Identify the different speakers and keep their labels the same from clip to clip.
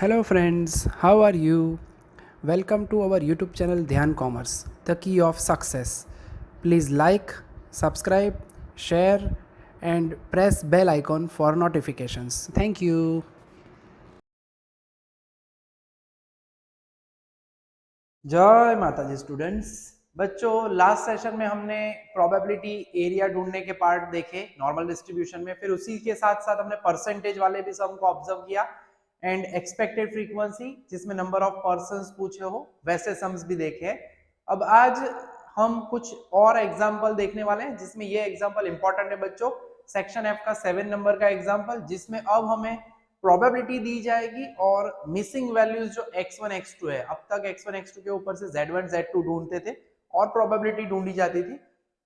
Speaker 1: Hello friends, how are you? Welcome to our YouTube channel Dhyan Commerce, the key of success. Please like, subscribe, share and press bell icon for notifications. Thank you. जय माता the students. बच्चों last session में हमने probability area ढूंढने के part देखे normal distribution में, फिर उसी के साथ साथ हमने परसेंटेज वाले भी सम को ऑब्जर्व किया एंड एक्सपेक्टेड फ्रीक्वेंसी जिसमें नंबर ऑफ पर्संस पूछे हो वैसे सम्स भी देखे। अब आज हम कुछ और एग्जांपल देखने वाले हैं जिसमें ये एग्जांपल इंपॉर्टेंट है बच्चों, सेक्शन एफ का 7 नंबर का एग्जांपल, जिसमें अब हमें प्रोबेबिलिटी दी जाएगी और मिसिंग वैल्यूज जो x1 x2 है, अब तक x1 x2 के ऊपर से z1 z2 ढूंढते थे और प्रोबेबिलिटी ढूंढी जाती थी।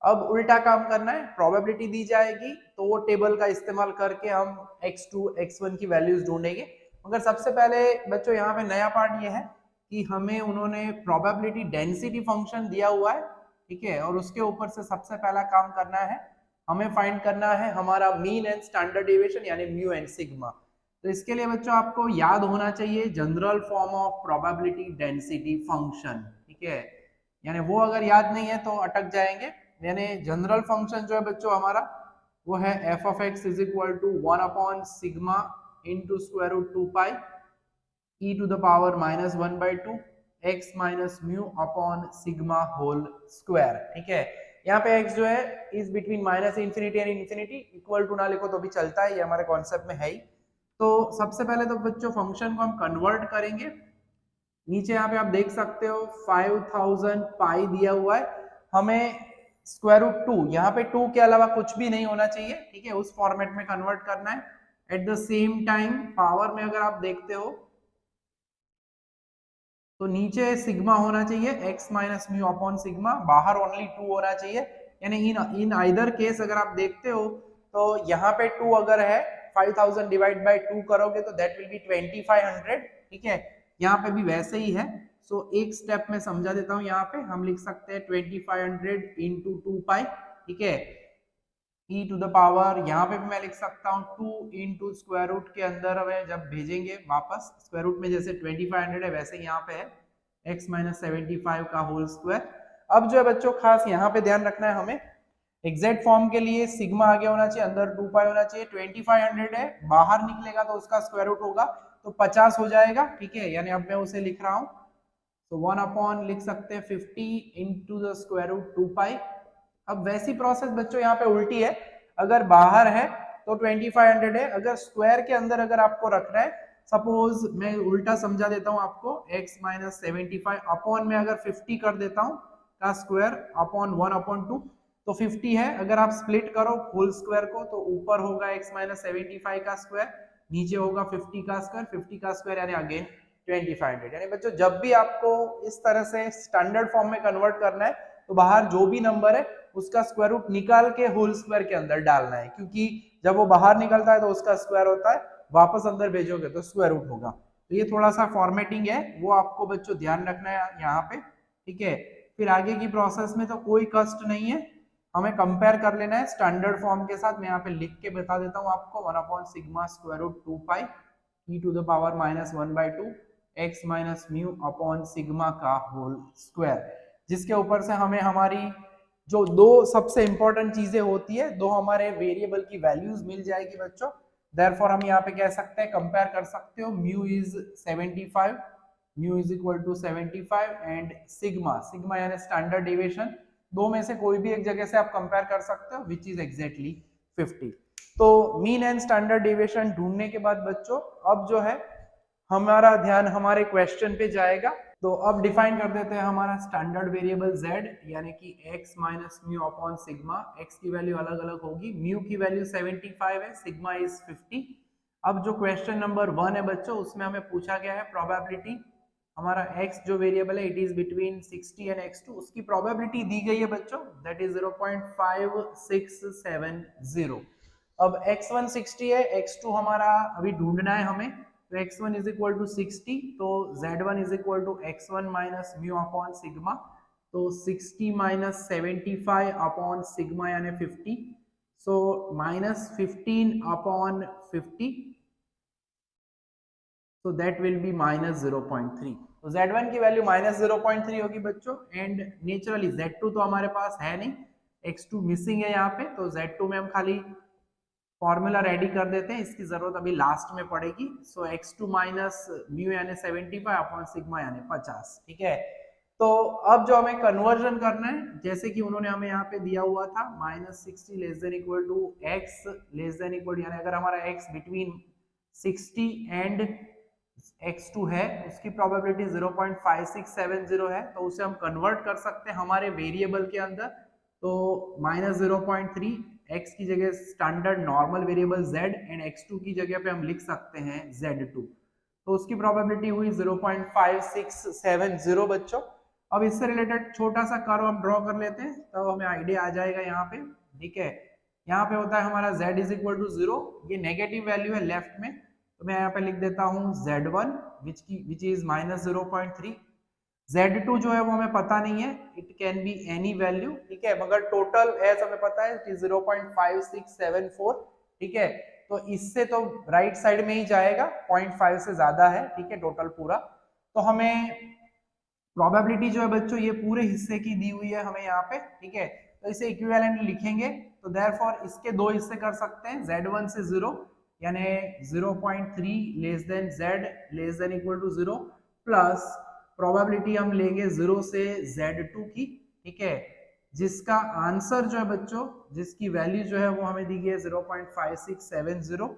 Speaker 1: अब उल्टा काम करना है, प्रोबेबिलिटी दी जाएगी तो वो टेबल का इस्तेमाल करके हम x2 x1 की वैल्यूज ढूंढेंगे। मगर सबसे पहले बच्चों यहाँ पे नया पार्ट ये है कि हमें उन्होंने प्रोबेबिलिटी डेंसिटी फंक्शन दिया हुआ है, ठीक है, और उसके ऊपर से सबसे पहला काम करना है, हमें फाइंड करना है हमारा मीन एंड स्टैंडर्ड डेविएशन यानी म्यू एंड सिग्मा। तो इसके लिए बच्चों आपको याद होना चाहिए general form of probability density function, ठीक है, यानी वो अगर याद नहीं है तो अटक जाएंगे। यानी जनरल फंक्शन जो है बच्चों हमारा वो है f of x is equal to 1 upon sigma into square root 2 pi e to the power -1/2 x minus mu upon sigma whole square, ठीक है। यहाँ पे x जो है is between minus infinity and infinity, equal to ना लिखो तो भी चलता है, ये हमारे कॉन्सेप्ट में है ही। तो सबसे पहले तो बच्चों फंक्शन को हम कन्वर्ट करेंगे। नीचे यहाँ पे आप देख सकते हो 5000 पाई दिया हुआ है, हमें स्क्वायर रूट 2, यहाँ पे 2 के अलावा कुछ भी नहीं होना चाहिए, ठीक है, उस फॉर्मेट में कन्वर्ट करना है। At the same time power में अगर आप देखते हो तो नीचे सिग्मा होना चाहिए x minus mu upon sigma, बाहर ओनली 2 होना चाहिए। यानी इन आइदर केस अगर आप देखते हो तो यहाँ पे 2 अगर है 5000 डिवाइड बाय 2 करोगे तो दैट विल बी 2500, ठीक है, यहाँ पे भी वैसे ही है। सो एक स्टेप में समझा देता हूँ, यहाँ पे हम लिख सकते हैं 2500 इंटू 2 पाई, ठीक है, e टू द पावर, यहाँ पे भी मैं लिख सकता हूँ 2 इंटू स्क्वायर रूट के अंदर हमें जब भेजेंगे वापस स्क्वायर रूट में, जैसे 2500 है वैसे यहाँ पे है x माइनस 75 का होल स्क्वायर। अब जो है बच्चों खास यहाँ पे ध्यान रखना है, हमें एग्जैक्ट फॉर्म के लिए सिग्मा आगे होना चाहिए, अंदर 2 पाई होना चाहिए। 2500 है, बाहर निकलेगा तो उसका स्क्वायर रूट होगा तो 50 हो जाएगा, ठीक है, यानी अब मैं उसे लिख रहा हूँ तो 1 अपॉन लिख सकते हैं 50 इंटू द स्क्वायर रूट 2 पाई। अब वैसी प्रोसेस बच्चों यहाँ पे उल्टी है, अगर बाहर है तो 2500 है, अगर स्क्वायर के अंदर अगर आपको रखना है, सपोज मैं उल्टा समझा देता हूँ आपको, x माइनस 75 अपॉन में अगर 50 कर देता हूँ का स्क्वायर अपॉन 1 अपॉन 2 तो 50 है, अगर आप स्प्लिट करो होल स्क्वायर को तो ऊपर होगा x माइनस 75 का स्क्वायर, नीचे होगा 50 का स्क्वायर, 50 का स्क्वायर यानी अगेन 2500। यानी बच्चों जब भी आपको इस तरह से स्टैंडर्ड फॉर्म में कन्वर्ट करना है तो बाहर जो भी नंबर है उसका स्क्वायर रूट निकाल के होल स्क्वायर के अंदर डालना है, क्योंकि जब वो बाहर निकलता है तो उसका स्क्वायर होता है, वापस अंदर भेजोगे तो स्क्वायर रूट होगा। तो ये थोड़ा सा फॉर्मेटिंग है, वो आपको बच्चों ध्यान रखना है यहाँ पे, ठीक है। फिर आगे की प्रोसेस में तो कोई कष्ट नहीं है, हमें कंपेयर कर लेना है स्टैंडर्ड फॉर्म के साथ। मैं यहाँ पे लिख के बता देता हूँ आपको, 1 upon sigma square root 2 pi e to the power -1/2 x minus mu upon sigma का होल स्क्वायर, जिसके ऊपर से हमें हमारी जो दो सबसे इंपॉर्टेंट चीजें होती है, दो हमारे वेरिएबल की वैल्यूज मिल जाएगी बच्चों। देयरफॉर हम यहाँ पे कह सकते हैं, कंपेयर कर सकते हो, mu is 75, mu is equal to 75 and sigma, sigma यानी स्टैंडर्ड डेविएशन, दो में से कोई भी एक जगह से आप कंपेयर कर सकते हो विच इज एग्जैक्टली 50। तो मीन एंड स्टैंडर्ड डेविएशन ढूंढने के बाद बच्चों अब जो है हमारा ध्यान हमारे क्वेश्चन पे जाएगा। तो अब डिफाइन कर देते हैं हमारा स्टैंडर्ड वेरिएबल z, यानी कि x minus mu upon sigma, x की वैल्यू अलग अलग होगी, म्यू की वैल्यू 75 है, सिग्मा इज 50। अब जो क्वेश्चन नंबर 1 है बच्चों उसमें हमें पूछा गया है प्रोबेबिलिटी, हमारा x जो वेरिएबल है it is between 60 and x2, उसकी प्रोबेबिलिटी दी गई है बच्चों दैट इज 0.5670। अब x1 60 है, x2 हमारा अभी ढूंढना है हमें, तो x1 इज इक्वल टू 60, तो z1 is equal to x1 minus mu upon sigma, तो 60 माइनस 75 अपॉन सिग्मा यानी 50, so minus 15 upon 50, so that will be minus 0.3. तो Z1 की वैल्यू माइनस 0.3 होगी बच्चों, एंड नेचुरली Z2 तो हमारे पास है नहीं, X2 मिसिंग है यहाँ पे, तो Z2 में हम खाली फॉर्मूला रेडी कर देते हैं, इसकी जरूरत अभी लास्ट में पड़ेगी। सो x2 माइनस म्यू यानी 75 अपॉन सिग्मा यानी 50, ठीक है। तो अब जो हमें कन्वर्जन करना है, जैसे कि उन्होंने हमें यहाँ पे दिया हुआ था -60 less than equal to x less than equal, यानी अगर हमारा x बिटवीन 60 एंड x2 है, उसकी प्रोबेबिलिटी 0.5670 है, तो उसे हम कन्वर्ट कर सकते हैं हमारे वेरिएबल के अंदर। तो -0.3 x की जगह standard normal variable z and x2 की जगह पे हम लिख सकते हैं z2, तो उसकी प्रोबेबिलिटी हुई 0.5670 बच्चों। अब इससे रिलेटेड छोटा सा कर्व हम ड्रॉ कर लेते हैं, तो हमें आइडिया आ जाएगा यहाँ पे, ठीक है। यहाँ पे होता है हमारा z इज इक्वल टू 0, ये नेगेटिव वैल्यू है लेफ्ट में, तो मैं यहाँ पे लिख देता हूँ z1 विच इज -0.3। Z2 जो है वो हमें पता नहीं है, it can be any value, ठीक है, मगर टोटल एज हमें पता है कि 0.5674, ठीक है। तो इससे तो राइट साइड में ही जाएगा, 0.5 से ज्यादा है, ठीक है, टोटल पूरा। तो हमें प्रोबेबिलिटी जो है बच्चों ये पूरे हिस्से की दी हुई है हमें यहाँ पे, ठीक है। तो इसे इक्विवेलेंट लिखेंगे, तो देयरफॉर इसके दो हिस्से कर सकते हैं, Z1 से 0 यानी 0.3 less than Z less than equal to 0 plus probability हम लेंगे 0 से Z2 की, ठीक है, जिसका आंसर जो है बच्चों, जिसकी वैल्यू जो है वो हमें दी गई है 0.5670।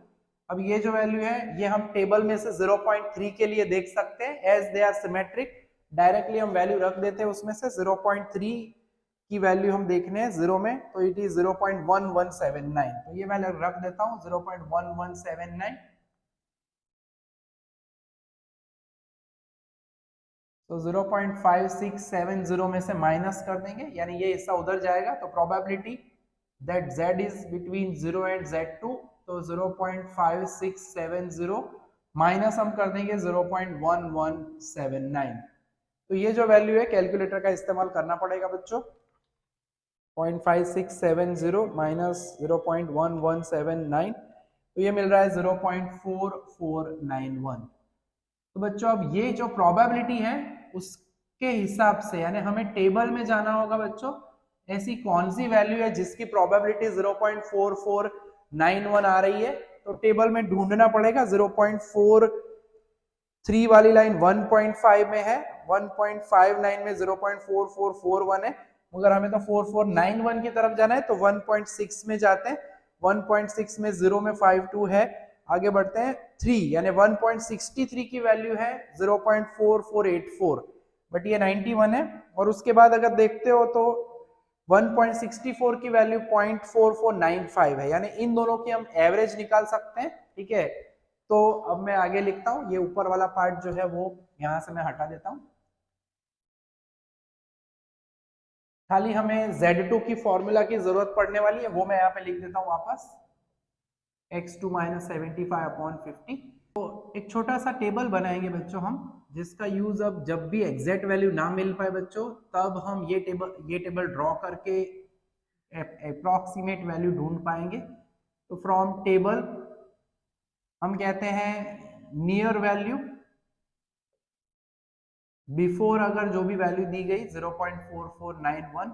Speaker 1: अब ये जो वैल्यू है ये हम टेबल में से 0.3 के लिए देख सकते हैं, as they are symmetric, directly हम वैल्यू रख देते हैं उसमें से 0.3 की वैल्यू हम देखने हैं 0 में, तो इट इज 0.1179, तो ये मैं रख देता हूँ 0.1179। तो 0.5670 में से माइनस कर देंगे, यानी ये हिस्सा उधर जाएगा, तो probability that z is between 0 and Z2, तो 0.5670 माइनस हम कर देंगे 0.1179। तो ये जो वैल्यू है कैलकुलेटर का इस्तेमाल करना पड़ेगा बच्चों, 0.5670 माइनस 0.1179, तो ये मिल रहा है 0.4491। तो बच्चों अब ये जो प्रोबेबिलिटी है उसके हिसाब से, यानी हमें टेबल में जाना होगा बच्चों, ऐसी कौन सी वैल्यू है जिसकी प्रोबेबिलिटी 0.4491 आ रही है, तो टेबल में ढूंढना पड़ेगा। 0.43 वाली लाइन 1.5 में है, 1.59 में 0.4441 है, मगर हमें तो 4491 की तरफ जाना है, तो 1.6 में जाते हैं, 1.6 में 0 में 52 है, आगे बढ़ते हैं 3 यानी 1.63 की वैल्यू है 0.4484, बट ये 91 है। और उसके बाद अगर देखते हो तो 1.64 की वैल्यू 0.4495 है, यानी इन दोनों की हम एवरेज निकाल सकते हैं, ठीक है। तो अब मैं आगे लिखता हूं, ये ऊपर वाला पार्ट जो है वो यहां से मैं हटा देता हूं, खाली हमें Z2 की फॉर्मूला की जरूरत पड़ने वाली है, वो मैं यहाँ पे लिख देता हूँ वापस, x2 माइनस 75 अपॉन 50। तो एक छोटा सा टेबल बनाएंगे बच्चों हम, जिसका यूज अब जब भी एग्जैक्ट वैल्यू ना मिल पाए बच्चों, तब हम ये टेबल ड्रॉ करके अप्रॉक्सीमेट वैल्यू ढूंढ पाएंगे। तो फ्रॉम टेबल हम कहते हैं नियर वैल्यू, बिफोर अगर जो भी वैल्यू दी गई 0.4491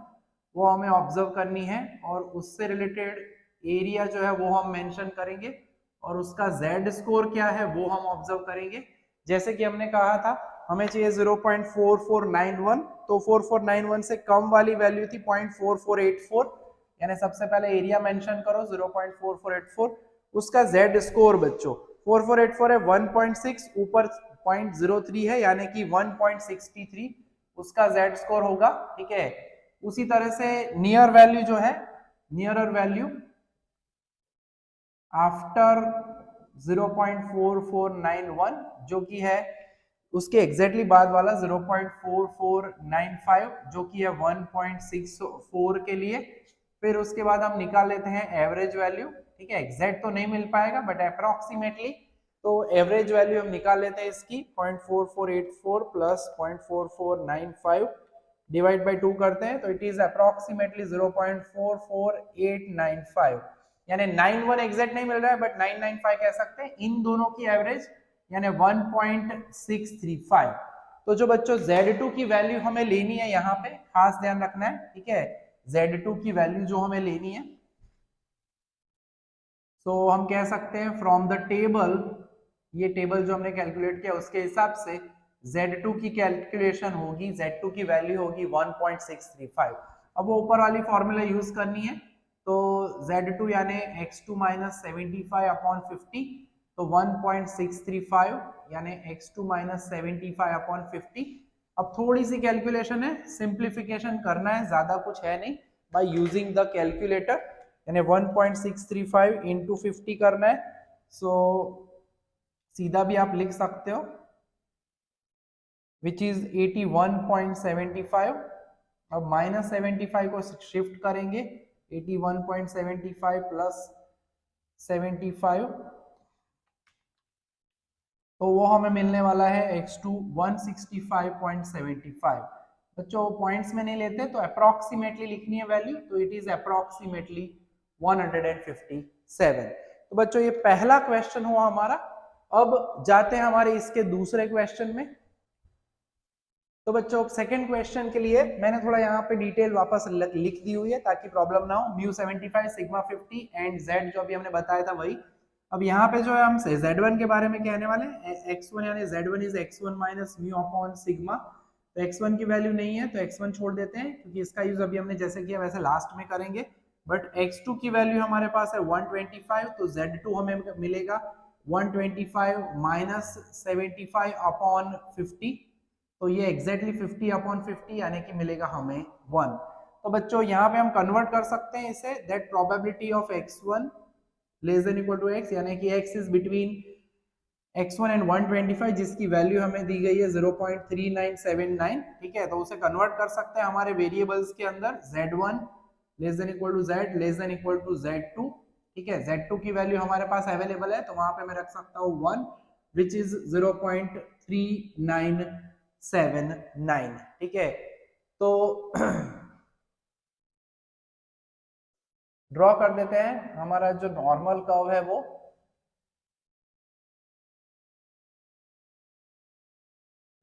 Speaker 1: वो हमें ऑब्जर्व करनी है, और उससे रिलेटेड एरिया जो है वो हम मेंशन करेंगे, और उसका z स्कोर क्या है वो हम ऑब्जर्व करेंगे। जैसे कि हमने कहा था हमें चाहिए 0.4491, तो 4491 से कम वाली वैल्यू थी 0.4484, यानी सबसे पहले एरिया मेंशन करो 0.4484, उसका z स्कोर बच्चों 4484 है, 1.6 ऊपर 0.03 है, यानी कि 1.63 उसका z स्कोर होगा, ठीक है। उसी तरह से नियर वैल्यू जो है, नियरर वैल्यू आफ्टर 0.4491 जो कि है उसके एग्जैक्टली बाद वाला 0.4495 जो कि है 1.64 के लिए। फिर उसके बाद हम निकाल लेते हैं एवरेज वैल्यू, ठीक है, एग्जैक्ट तो नहीं मिल पाएगा बट अप्रोक्सीमेटली, तो एवरेज वैल्यू हम निकाल लेते हैं इसकी 0.4484 प्लस 0.4495 डिवाइड बाय 2 करते हैं, तो इट इज अप्रोक्सीमेटली 0.44895, यानी 91 एग्जैक्ट नहीं मिल रहा है बट 995 कह सकते हैं। इन दोनों की एवरेज यानी 1.635। तो जो बच्चों Z2 की वैल्यू हमें लेनी है यहाँ पे खास ध्यान रखना है, ठीक है, Z2 की वैल्यू जो हमें लेनी है, तो हम कह सकते हैं फ्रॉम द टेबल, ये टेबल जो हमने कैलकुलेट किया उसके हिसाब से Z2 की कैलकुलेशन होगी, Z2 की वैल्यू होगी 1.635। अब वो ऊपर वाली फॉर्मूला यूज करनी है, तो Z2 यानी x2 माइनस 75 अपॉन 50, तो 1.635 यानी x2 माइनस 75 अपॉन 50। अब थोड़ी सी कैलकुलेशन है, सिंप्लीफिकेशन करना है, ज्यादा कुछ है नहीं, बाय यूजिंग द कैलकुलेटर, यानी 1.635 इंटू 50 करना है। सो सीधा भी आप लिख सकते हो विच इज 81.75। अब माइनस 75 को शिफ्ट करेंगे, 81.75 प्लस 75, तो वो हमें मिलने वाला है x2 165.75। बच्चों पॉइंट्स में नहीं लेते तो अप्रोक्सीमेटली लिखनी है वैल्यू, तो इट इज अप्रोक्सीमेटली 157। तो बच्चों ये पहला क्वेश्चन हुआ हमारा। अब जाते हैं हमारे इसके दूसरे क्वेश्चन में। तो बच्चों सेकंड क्वेश्चन के लिए मैंने थोड़ा यहाँ पे डिटेल वापस लिख दी हुई है ताकि प्रॉब्लम ना हो। म्यू 75 सिग्मा 50 एंड z जो अभी हमने बताया था वही। अब यहाँ पे जो है हम z1 के बारे में कहने वाले हैं, x1 यानी z1 is x1 minus mu upon sigma. तो x1 की वैल्यू नहीं है तो x1 छोड़ देते हैं, क्योंकि इसका यूज अभी हमने जैसे किया वैसे लास्ट में करेंगे। बट x2 की वैल्यू हमारे पास है 125, तो z2 हमें मिलेगा 125 माइनस 75 अपॉन 50, तो ये एग्जैक्टली 50 अपॉन 50 यानी कि मिलेगा हमें 1। तो बच्चों यहाँ पे हम कन्वर्ट कर सकते हैं इसे, that probability of x1 less than equal to x, यानी कि x is between x1 and 125, जिसकी वैल्यू हमें दी गई है 0.3979, ठीक है। तो उसे कन्वर्ट कर सकते हैं हमारे वेरिएबल्स के अंदर, z1 less than equal to z less than equal to z2, ठीक है। z2 की वैल्यू हमारे पास अवेलेबल है, तो वहां पे मैं रख सकता हूँ 1 विच इज 0.3979, ठीक है। तो ड्रॉ कर देते हैं हमारा जो नॉर्मल कर्व है वो,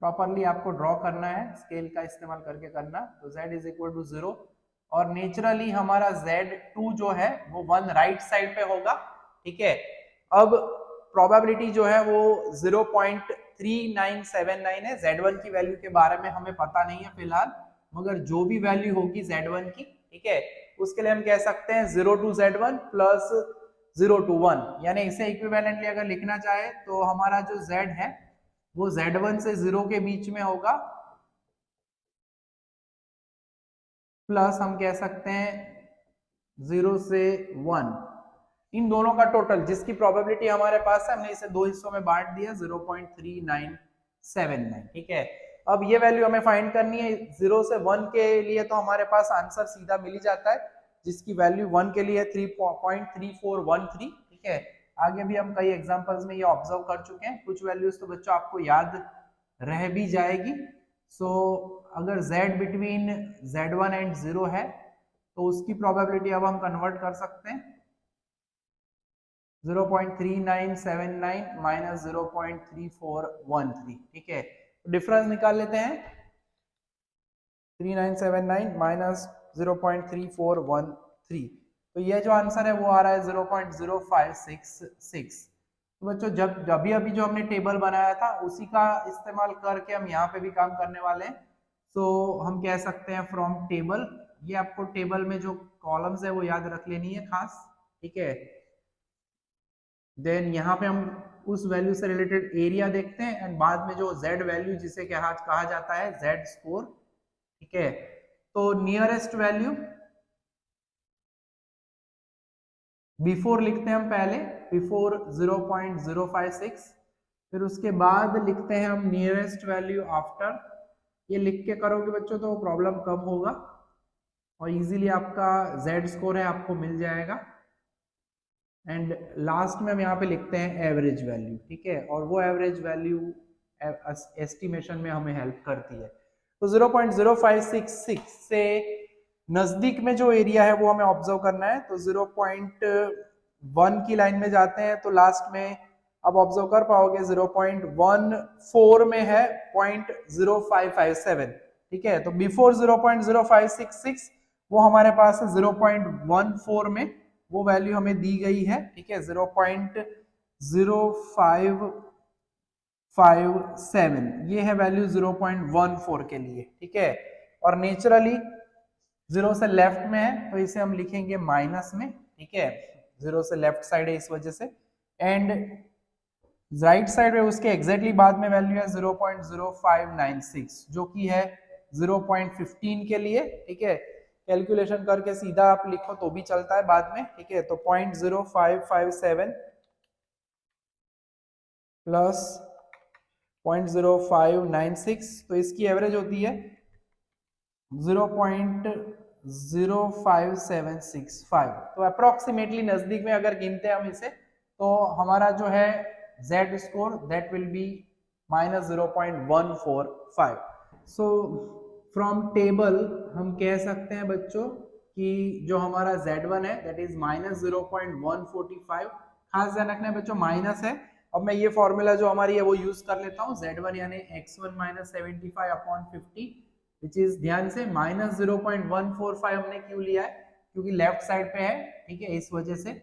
Speaker 1: प्रॉपरली आपको ड्रॉ करना है, स्केल का इस्तेमाल करके करना। तो z इज इक्वल टू 0 और नेचुरली हमारा z2 जो है वो 1 राइट साइड पे होगा, ठीक है। अब प्रोबेबिलिटी जो है वो 0.3979 है। z1 की वैल्यू के बारे में हमें पता नहीं है फिलहाल, मगर जो भी वैल्यू होगी z1 की, ठीक है, उसके लिए हम कह सकते हैं 0 टू z1 प्लस 0 टू 1, यानी इसे इक्विवेलेंटली अगर लिखना चाहे तो हमारा जो z है वो z1 से 0 के बीच में होगा, प्लस हम कह सकते हैं 0 से 1, इन दोनों का टोटल जिसकी प्रोबेबिलिटी हमारे पास है, हमने इसे दो हिस्सों में बांट दिया 0.3979, ठीक है। अब ये वैल्यू हमें फाइंड करनी है 0 से 1 के लिए, तो हमारे पास आंसर सीधा मिल ही जाता है, जिसकी वैल्यू 1 के लिए 3.3413, ठीक है। आगे भी हम कई एग्जांपल्स में ये ऑब्जर्व कर चुके हैं, कुछ वैल्यूज तो बच्चों आपको याद रह भी जाएगी। सो अगर z बिटवीन z1 एंड 0 है तो उसकी प्रोबेबिलिटी अब हम कन्वर्ट कर सकते हैं 0.3979 माइनस 0.3413, ठीक है। तो डिफरेंस निकाल लेते हैं, 3979 माइनस 0.3413, तो ये जो आंसर है वो आ रहा है 0.0566। तो बच्चों जब अभी जो हमने टेबल बनाया था उसी का इस्तेमाल करके हम यहाँ पे भी काम करने वाले हैं। तो हम कह सकते हैं फ्रॉम टेबल, ये आपको टेबल में जो कॉलम्स है वो याद रख लेनी है खास, ठीक है। देन यहाँ पे हम उस वैल्यू से रिलेटेड एरिया देखते हैं एंड बाद में जो z वैल्यू जिसे कहा जाता है z स्कोर, ठीक है। तो नियरेस्ट वैल्यू बिफोर लिखते हैं हम पहले, बिफोर 0.056, फिर उसके बाद लिखते हैं हम नियरेस्ट वैल्यू आफ्टर। ये लिख के करोगे बच्चों तो प्रॉब्लम कम होगा और इजीली आपका z स्कोर है आपको मिल जाएगा। एंड लास्ट में हम यहाँ पे लिखते हैं एवरेज वैल्यू, ठीक है, और वो एवरेज वैल्यू एस्टिमेशन में हमें हेल्प करती है। तो 0.0566 से नजदीक में जो एरिया है वो हमें ऑब्जर्व करना है। तो 0.1 की लाइन में जाते हैं तो लास्ट में आप ऑब्जर्व कर पाओगे 0.14 में है 0.0557, ठीक है। तो बिफोर 0.0566 वो हमारे पास है 0.14 में, वो वैल्यू हमें दी गई है, ठीक है, 0.0557, ये है वैल्यू 0.14 के लिए, ठीक है। और नेचुरली 0 से लेफ्ट में है तो इसे हम लिखेंगे माइनस में, ठीक है, 0 से लेफ्ट साइड है इस वजह से, एंड राइट साइड में उसके एग्जैक्टली बाद में वैल्यू है 0.0596 जो कि है 0.15 के लिए, ठीक है। कैलकुलेशन करके सीधा आप लिखो तो भी चलता है बाद में, ठीक है। तो 0.0557 प्लस 0.0596, तो इसकी एवरेज होती है 0.05765। तो अप्रोक्सीमेटली नजदीक में अगर गिनते हैं हम इसे तो हमारा जो है Z score that will be -0.145। So from table हम कह सकते हैं बच्चों कि जो हमारा Z1 है दैट इज -0.145। खास ध्यान रखना है बच्चों माइनस है। अब मैं ये फॉर्मूला जो हमारी है वो यूज कर लेता हूँ, Z1 यानी x1 - 75/50 विच इज, ध्यान से -0.145 हमने क्यों लिया है, क्योंकि लेफ्ट साइड पे है, ठीक है, इस वजह से।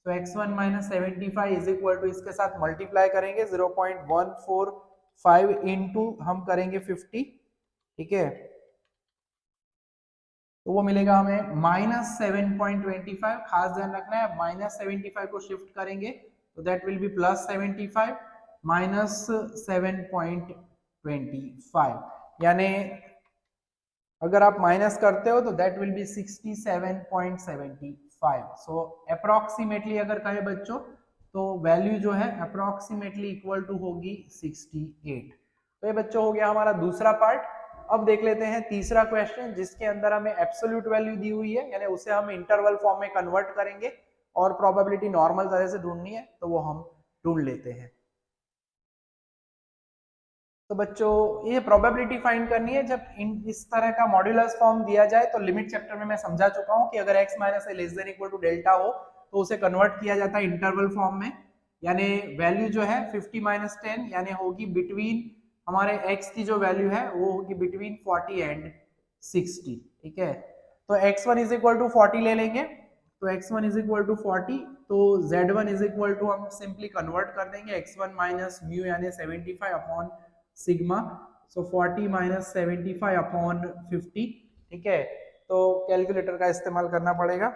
Speaker 1: तो x1 - 75 इज इक्वल टू, इसके साथ मल्टीप्लाई करेंगे 0.145 इंटू हम करेंगे 50, ठीक है, तो वो मिलेगा हमें -7.25। खास ध्यान रखना है -75 को शिफ्ट करेंगे तो दैट विल बी +75 -7.25, यानी अगर आप माइनस करते हो तो that will be 67.75। So approximately अगर कहे बच्चों तो वैल्यू जो है अप्रोक्सीमेटली इक्वल टू होगी 68। तो ये बच्चों हो गया हमारा दूसरा पार्ट। अब देख लेते हैं तीसरा क्वेश्चन जिसके अंदर हमें एब्सोल्यूट वैल्यू दी हुई है, यानी उसे हम इंटरवल फॉर्म में कन्वर्ट करेंगे और प्रोबेबिलिटी नॉर्मल तरह से ढूंढनी है तो वो हम ढूंढ लेते हैं। तो बच्चों ये प्रोबेबिलिटी फाइंड करनी है जब इस तरह का मॉड्यूलस फॉर्म दिया जाए। तो लिमिट चैप्टर में मैं समझा चुका हूं कि अगर x minus a less than equal to delta हो तो उसे कन्वर्ट किया जाता है इंटरवल फॉर्म में, यानी वैल्यू जो है 50 - 10 यानी होगी बिटवीन, हमारे x की जो वैल्यू है वो होगी बिटवीन 40 एंड 60, ठीक है। तो x1 इज इक्वल टू 40 ले लेंगे, तो x1 इज इक्वल टू 40, तो z1 इज इक्वल टू हम सिंपली कन्वर्ट कर देंगे x1 माइनस म्यू यानी 75 अपॉन सिग्मा, सो 40 - 75 अपॉन 50, ठीक है। तो कैलकुलेटर का इस्तेमाल करना पड़ेगा,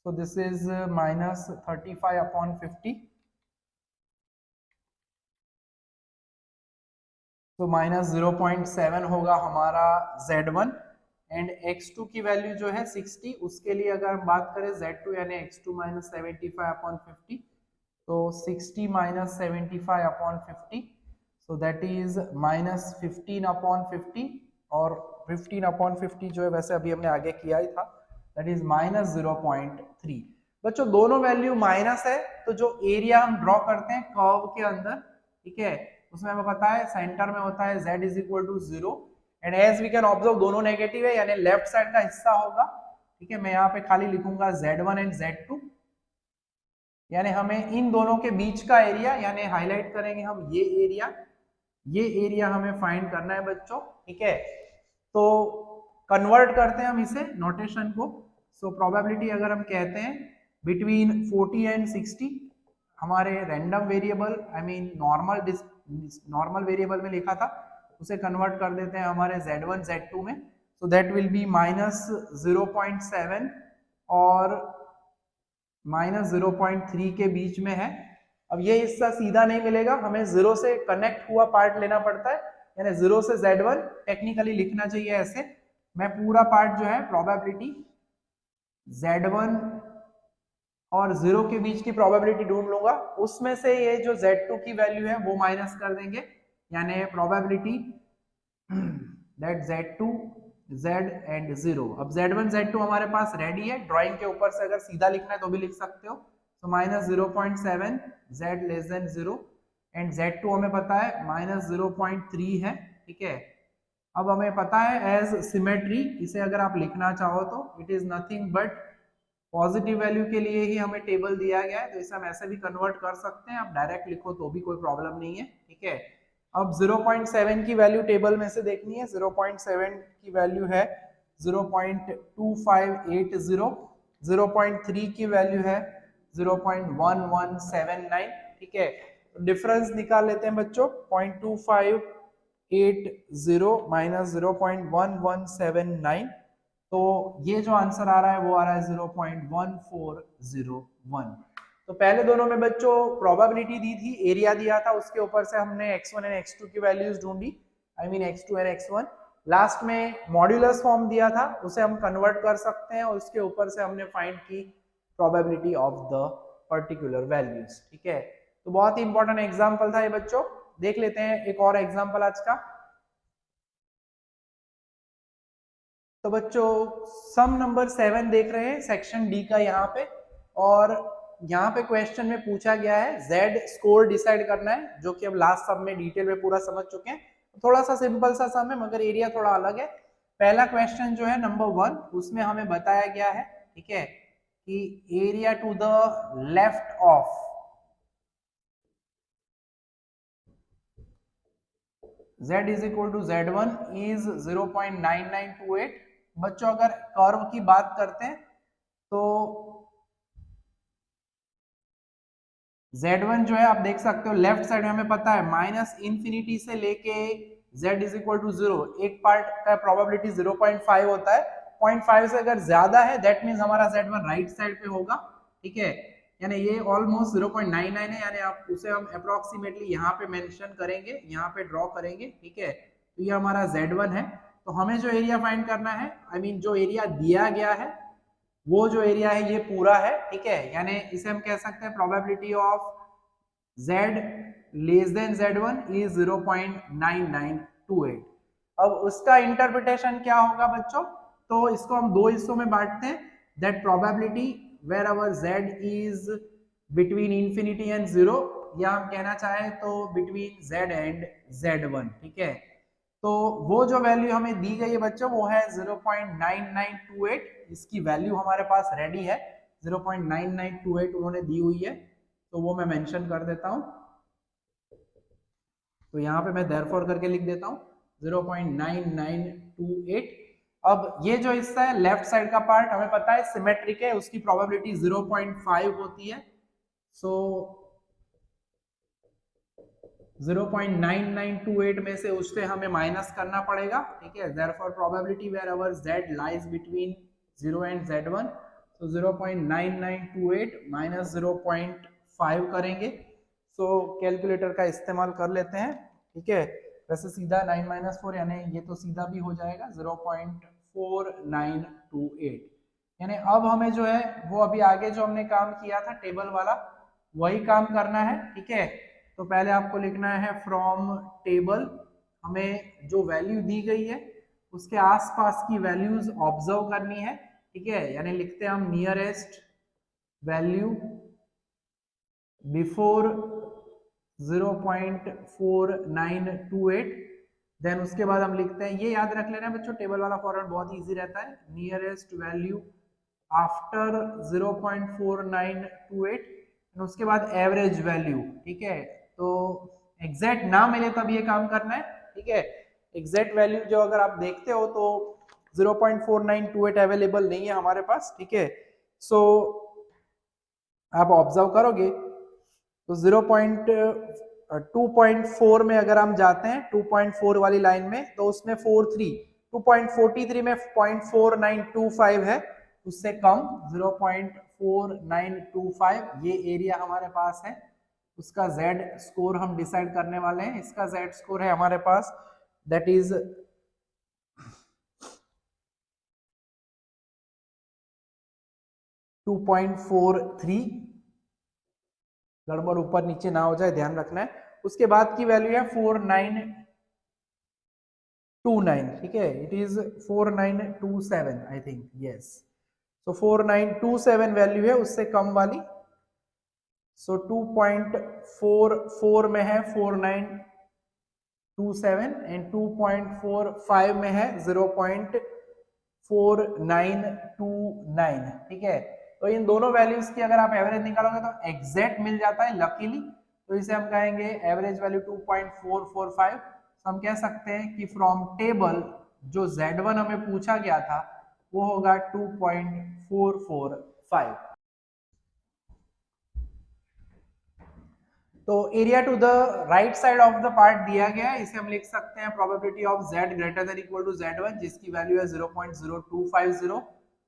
Speaker 1: so this is -35 upon 50, तो -0.7 होगा हमारा Z1 एंड x2 की वैल्यू जो है 60, उसके लिए अगर हम बात करें Z2 यानी x2 - 75 upon 50, तो 60 - 75 upon 50, so that is -15 upon 50, और 15 upon 50 जो है वैसे अभी हमने आगे किया ही था, that is -0.3। बच्चों दोनों वैल्यू माइनस है तो जो एरिया हम ड्रॉ करते हैं कर्व के अंदर, ठीक है, उसमें हमें पता है सेंटर में होता है z is equal to 0 and as we can observe दोनों नेगेटिव है यानी लेफ्ट साइड का हिस्सा होगा, ठीक है। मैं यहाँ पे खाली लिखूंगा Z1 एंड Z2, यानी हमें इन दोनों के बीच का एरिया यानी हाईलाइट करेंगे हम ये एरिया हमें फाइंड करना है बच्चों, ठीक है। तो कन्वर्ट करते हैं हम इसे नोटेशन को, सो प्रोबेबिलिटी अगर हम कहते हैं बिटवीन 40 एंड 60, हमारे random variable I mean normal variable में लिखा था उसे कन्वर्ट कर देते हैं हमारे Z1 Z2 में, सो दैट विल बी -0.7 और -0.3 के बीच में है। अब ये हिस्सा सीधा नहीं मिलेगा, हमें 0 से कनेक्ट हुआ पार्ट लेना पड़ता है, यानी 0 से Z1 टेक्निकली लिखना चाहिए ऐसे। मैं पूरा पार्ट जो है प्रोबेबिलिटी Z1 और 0 के बीच की प्रोबेबिलिटी ढूंढ लूंगा, उसमें से ये जो Z2 की वैल्यू है वो माइनस कर देंगे, यानी probability that Z2 Z and 0। अब Z1 Z2 हमारे पास रेडी है, ड्राइंग के ऊपर से अगर सीधा लिखना है तो भी लिख सकते हो, तो -0.7 Z less then 0 and Z2 हमें पता है -0.3 है, ठीक है। अब हमें पता है एज सिमेट्री, इसे अगर आप लिखना चाहो तो it is nothing but positive value के लिए ही हमें टेबल दिया गया है, तो इसे हम ऐसे भी कन्वर्ट कर सकते हैं, आप डायरेक्ट लिखो तो भी कोई प्रॉब्लम नहीं है, ठीक है। अब 0.7 की वैल्यू टेबल में से देखनी है। 0.7 की वैल्यू है 0.2580, 0.3 की वैल्यू है 0.1179, ठीक है। तो डिफरेंस निकाल लेते हैं बच्चों, 0.2580 माइनस 0.1179, तो ये जो आंसर आ रहा है वो आ रहा है 0.1401। तो पहले दोनों में बच्चों प्रोबेबिलिटी दी थी, एरिया दिया था, उसके ऊपर से हमने x1 एंड x2 की वैल्यूज ढूंढी, I mean x2 and x1। Last में मॉड्यूलस फॉर्म दिया था, उसे हम कन्वर्ट कर सकते हैं और उसके ऊपर से हमने फाइंड की probability of the particular values, ठीक है। तो बहुत ही इंपॉर्टेंट एग्जांपल था ये बच्चों। देख लेते हैं एक और एग्जांपल आज का। तो बच्चों सम नंबर 7 देख रहे हैं सेक्शन डी का यहाँ पे, और यहाँ पे क्वेश्चन में पूछा गया है z स्कोर डिसाइड करना है, जो कि अब लास्ट सम में डिटेल में पूरा समझ चुके हैं। थोड़ा सा सिंपल सा सम है मगर एरिया थोड़ा अलग है। पहला क्वेश्चन जो है नंबर 1, उसमें हमें बताया गया है, ठीक है, कि area to the left of z is equal to z1 is 0.9928। बच्चों अगर कर्व की बात करते हैं तो z1 जो है आप देख सकते हो लेफ्ट साइड में हमें पता है माइनस इंफिनिटी से लेके z इज इक्वल टू 0, एक पार्ट का प्रोबेबिलिटी 0.5 होता है, 0.5 से अगर ज्यादा है दैट मींस हमारा z1 राइट साइड पे होगा, ठीक है। यानी ये ऑलमोस्ट 0.99 है, यानी आप उसे हम अप्रोक्सीमेटली यहाँ पे मेंशन करेंगे, यहाँ पे ड्रॉ करेंगे, ठीक है। तो ये हमारा z1 है। तो हमें जो एरिया फाइंड करना है, आई मीन जो एरिया दिया गया है वो जो एरिया है ये पूरा है, ठीक है। यानी इसे हम कह सकते हैं probability of z less then z1 is 0.9928। अब उसका इंटरप्रिटेशन क्या होगा बच्चों, तो इसको हम दो हिस्सों में बांटते हैं, that probability where our z is between infinity and 0, या हम कहना चाहें तो बिटवीन z एंड z1, ठीक है। तो वो जो वैल्यू हमें दी गई है बच्चों वो है 0.9928, इसकी वैल्यू हमारे पास रेडी है, 0.9928 उन्होंने दी हुई है, तो वो मैं मेंशन कर देता हूं। तो यहाँ पे मैं देयरफॉर करके लिख देता हूँ 0.9928। अब ये जो हिस्सा है लेफ्ट साइड का पार्ट हमें पता है सिमेट्रिक है, उसकी प्रोबेबिलिटी 0.5 होती है, सो 0.9928 में से उससे हमें माइनस करना पड़ेगा, ठीक है। Therefore probability where our z lies between 0 and z1, तो 0.9928 माइनस 0.5 करेंगे। सो कैलकुलेटर का इस्तेमाल कर लेते हैं, ठीक है। वैसे सीधा 9 माइनस 4 यानी ये तो सीधा भी हो जाएगा 0.4928। यानी अब हमें जो है वो अभी आगे जो हमने काम किया था टेबल वाला वही काम करना है, ठीक है। तो पहले आपको लिखना है फ्रॉम टेबल, हमें जो वैल्यू दी गई है उसके आसपास की वैल्यूज ऑब्जर्व करनी है, ठीक है। यानी लिखते हैं हम नियरेस्ट वैल्यू बिफोर 0.4928, देन उसके बाद हम लिखते हैं, ये याद रख लेना बच्चों टेबल वाला फॉर्मेट बहुत इजी रहता है, नियरेस्ट वैल्यू आफ्टर 0.4928, उसके बाद एवरेज वैल्यू, ठीक है। तो एग्जैक्ट ना मिले तब ये काम करना है, ठीक है। एग्जैक्ट वैल्यू जो अगर आप देखते हो तो 0.4928 अवेलेबल नहीं है हमारे पास, ठीक है। सो आप ऑब्जर्व करोगे तो 2.4 में अगर हम जाते हैं 2.4 वाली लाइन में तो उसमें 2.43 में 0.4925 है, उससे कम 0.4925 ये एरिया हमारे पास है। उसका z स्कोर हम डिसाइड करने वाले हैं, इसका z स्कोर है हमारे पास दैट इज 2.43, गड़बड़ ऊपर नीचे ना हो जाए ध्यान रखना है। उसके बाद की वैल्यू है 4929, ठीक है, it is 4927 I think, yes. तो 4927 वैल्यू है उससे कम वाली, सो 2.44 में है 4927 एंड 2.45 में है 0.4929, ठीक है। तो इन दोनों वैल्यूज की अगर आप एवरेज निकालोगे तो एग्जैक्ट मिल जाता है लकीली, तो इसे हम कहेंगे एवरेज वैल्यू 2.445। तो हम कह सकते हैं कि फ्रॉम टेबल जो Z1 हमें पूछा गया था वो होगा 2.445। तो area to the right side of the part दिया गया है, इसे हम लिख सकते हैं probability of z greater than equal to z1 जिसकी वैल्यू है 0.0250।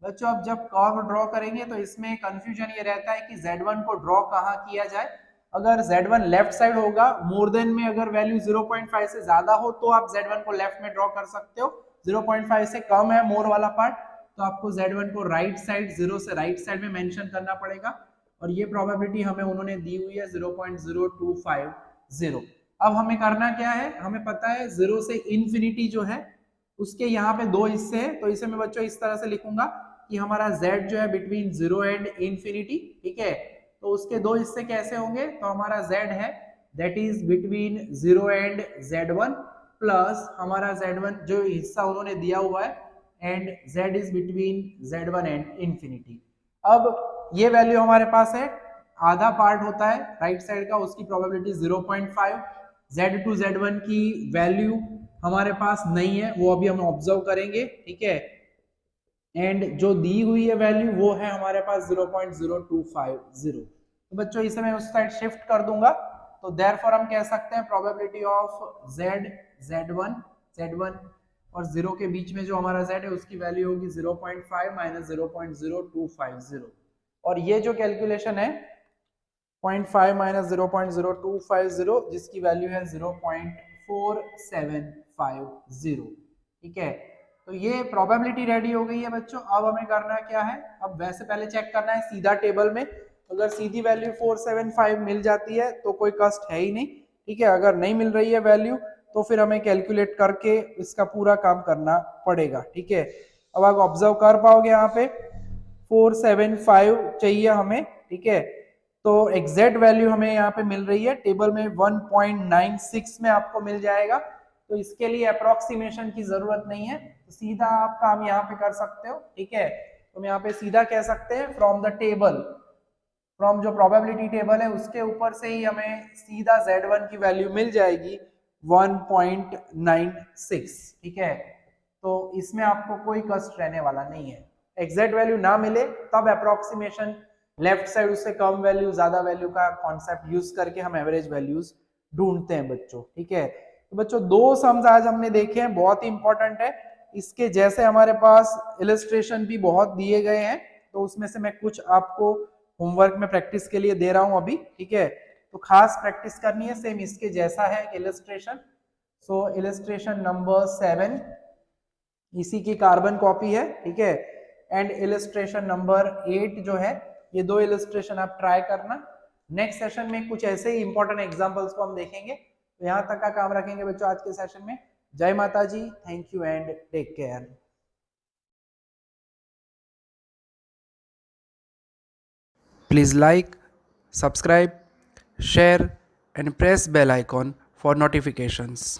Speaker 1: बच्चों अब जब कर्व ड्रॉ करेंगे तो इसमें कंफ्यूजन ये रहता है कि z1 को ड्रॉ कहाँ किया जाए। अगर z1 लेफ्ट साइड होगा, मोर देन में अगर वैल्यू 0.5 से ज्यादा हो तो आप z1 को लेफ्ट में ड्रॉ कर सकते हो, 0.5 से कम है मोर वाला पार्ट तो आपको z1 को राइट साइड, 0 से राइट साइड में मेंशन करना पड़ेगा, और ये प्रोबेबिलिटी हमें उन्होंने दी हुई है 0.0250। अब हमें करना क्या है, हमें पता है 0 से इन्फिनिटी जो है उसके यहाँ पे दो हिस्से हैं, तो इसे मैं बच्चों इस तरह से लिखूंगा कि हमारा z जो है बिटवीन 0 एंड इन्फिनिटी, ठीक है, तो उसके दो हिस्से कैसे होंगे, तो हमारा z है that is between 0 and z1 plus हमारा z1 जो हिस्सा उन्होंने दिया हुआ है and z is between z1 and infinity. अब ये वैल्यू हमारे पास है, आधा पार्ट होता है राइट साइड का, उसकी प्रोबेबिलिटी 0.5, z2 z1 की वैल्यू हमारे पास नहीं है, वो अभी हम ऑब्जर्व करेंगे, ठीक है, एंड जो दी हुई है वैल्यू वो है हमारे पास 0.0250। तो बच्चों इसे मैं उस साइड शिफ्ट कर दूंगा, तो देयरफॉर हम कह सकते हैं प्रोबेबिलिटी ऑफ z1 और 0 के बीच में जो हमारा z है उसकी वैल्यू होगी 0.5 माइनस 0.0250, और ये जो कैलकुलेशन है 0.5 माइनस 0.0250 जिसकी वैल्यू है 0.4750, ठीक है। तो ये प्रोबेबिलिटी रेडी हो गई है बच्चों। अब हमें करना क्या है, अब वैसे पहले चेक करना है सीधा टेबल में, अगर सीधी वैल्यू 475 मिल जाती है तो कोई कष्ट है ही नहीं, ठीक है, अगर नहीं मिल रही है वैल्यू तो फिर हमें कैलकुलेट करके इसका पूरा काम करना पड़ेगा, ठीक है। अब आप ऑब्जर्व कर पाओगे यहाँ पे 475 चाहिए हमें, ठीक है, तो एग्जैक्ट वैल्यू हमें यहाँ पे मिल रही है टेबल में 1.96 में आपको मिल जाएगा, तो इसके लिए अप्रोक्सीमेशन की जरूरत नहीं है, तो सीधा आप काम यहाँ पे कर सकते हो, ठीक है। तो हम यहाँ पे सीधा कह सकते हैं फ्रॉम द टेबल, फ्रॉम जो प्रोबेबिलिटी टेबल है उसके ऊपर से ही हमें सीधा z1 की वैल्यू मिल जाएगी 1.96, ठीक है। तो इसमें आपको कोई कष्ट रहने वाला नहीं है, एग्जैक्ट वैल्यू ना मिले तब अप्रोक्सीमेशन लेफ्ट साइड उससे कम वैल्यू ज्यादा वैल्यू का कॉन्सेप्ट यूज करके हम एवरेज वैल्यूज ढूंढते हैं बच्चों, ठीक है। तो बच्चों दो सम्स आज हमने देखे हैं, बहुत ही इंपॉर्टेंट है, इसके जैसे हमारे पास इलस्ट्रेशन भी बहुत दिए गए हैं, तो उसमें से मैं कुछ आपको होमवर्क में प्रैक्टिस के लिए दे रहा हूं अभी, ठीक है, तो खास प्रैक्टिस करनी है, सेम इसके जैसा है इलस्ट्रेशन। सो इलस्ट्रेशन नंबर 7 इसी की कार्बन कॉपी है, ठीक है, एंड इलस्ट्रेशन नंबर 8 जो है, ये दो इलस्ट्रेशन आप ट्राई करना। नेक्स्ट सेशन में कुछ ऐसे ही इंपॉर्टेंट एग्जांपल्स को हम देखेंगे, तो यहां तक का काम रखेंगे बच्चों आज के सेशन में। जय माता जी, thank you and take care.
Speaker 2: Please like, subscribe, share and press bell icon for notifications.